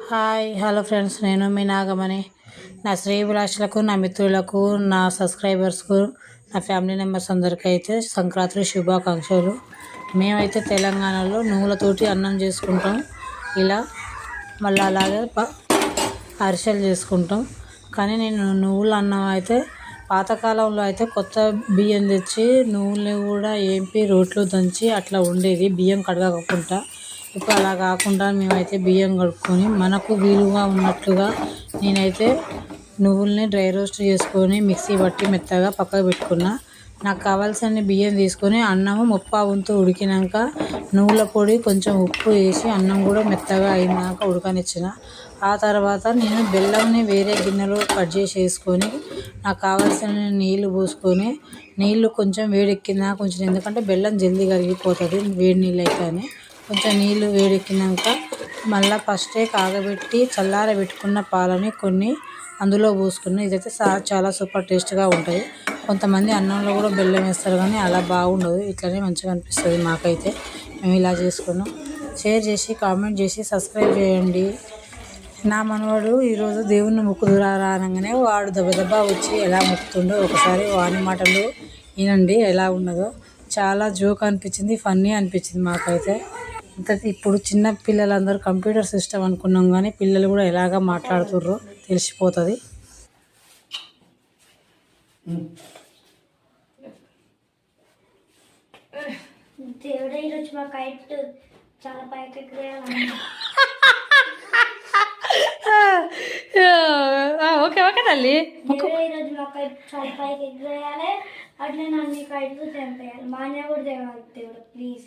Hi hello friends, నేను మీ నాగమణి. నా శ్రేయభిలాషులకు, నా మిత్రులకు, నా సబ్స్క్రైబర్స్కు, నా ఫ్యామిలీ మెంబర్స్ అందరికీ అయితే సంక్రాంతి శుభాకాంక్షలు. మేమైతే తెలంగాణలో నువ్వులతోటి అన్నం చేసుకుంటాం. ఇలా మళ్ళీ అలాగే అరిసెలు చేసుకుంటాం. కానీ నేను నువ్వుల అన్నం అయితే పాతకాలంలో అయితే కొత్త బియ్యం తెచ్చి నువ్వుల్ని కూడా ఏంపి రోట్లో దంచి అట్లా ఉండేది, బియ్యం కడగకుండా. ఇప్పుడు అలా కాకుండా మేమైతే బియ్యం కడుక్కొని మనకు వీలుగా ఉన్నట్లుగా నేనైతే నువ్వుల్ని డ్రై రోస్ట్ చేసుకొని మిక్సీ పట్టి మెత్తగా పక్కకు పెట్టుకున్నా. నాకు కావాల్సిన బియ్యం తీసుకొని అన్నము ముప్పావంతు ఉడికినాక నువ్వుల పొడి కొంచెం ఉప్పు వేసి అన్నం కూడా మెత్తగా అయినాక ఉడకనిచ్చిన. ఆ తర్వాత నేను బెల్లంని వేరే గిన్నెలో కట్ చేసి వేసుకొని నాకు కావాల్సిన నీళ్ళు పోసుకొని, నీళ్ళు కొంచెం వేడెక్కినా కొంచెం, ఎందుకంటే బెల్లం జల్దీ కరిగిపోతుంది వేడి నీళ్ళు అయితేనే. కొంచెం నీళ్ళు వేడెక్కినాక మళ్ళీ ఫస్టే కాగబెట్టి చల్లారబెట్టుకున్న పాలని కొన్ని అందులో పోసుకున్న. ఇదైతే చాలా సూపర్ టేస్ట్గా ఉంటుంది. కొంతమంది అన్నంలో కూడా బెల్లం వేస్తారు, కానీ అలా బాగుండదు. ఇట్లనే మంచిగా అనిపిస్తుంది మాకైతే. మేము ఇలా చేసుకున్నాం. షేర్ చేసి కామెంట్ చేసి సబ్స్క్రైబ్ చేయండి. నా మనవాడు ఈరోజు దేవుణ్ణి మొక్కుదురా అనగానే వాడు దెబ్బ వచ్చి ఎలా మొక్కుతుండో ఒకసారి వాని మాటలు వినండి ఎలా ఉన్నదో. చాలా జోక్ అనిపించింది, ఫన్నీ అనిపించింది మాకైతే. ఇప్పుడు చిన్న పిల్లలందరూ కంప్యూటర్ సిస్టమ్ అనుకున్నాం, కానీ పిల్లలు కూడా ఎలాగ మాట్లాడుతుర్రో తెలిసిపోతుంది. దేవుడే ఈరోజు మా కైట్ చాలా పైకి ఓకే ఓకే తల్లి, దేవుడే ఈరోజు మా కైట్ చాలా పైకి ఎగిరేయాలి. అట్లే నన్ను కైట్ తెంపేయాలి. మా అన్న కూడా తేవాలి దేవుడు ప్లీజ్.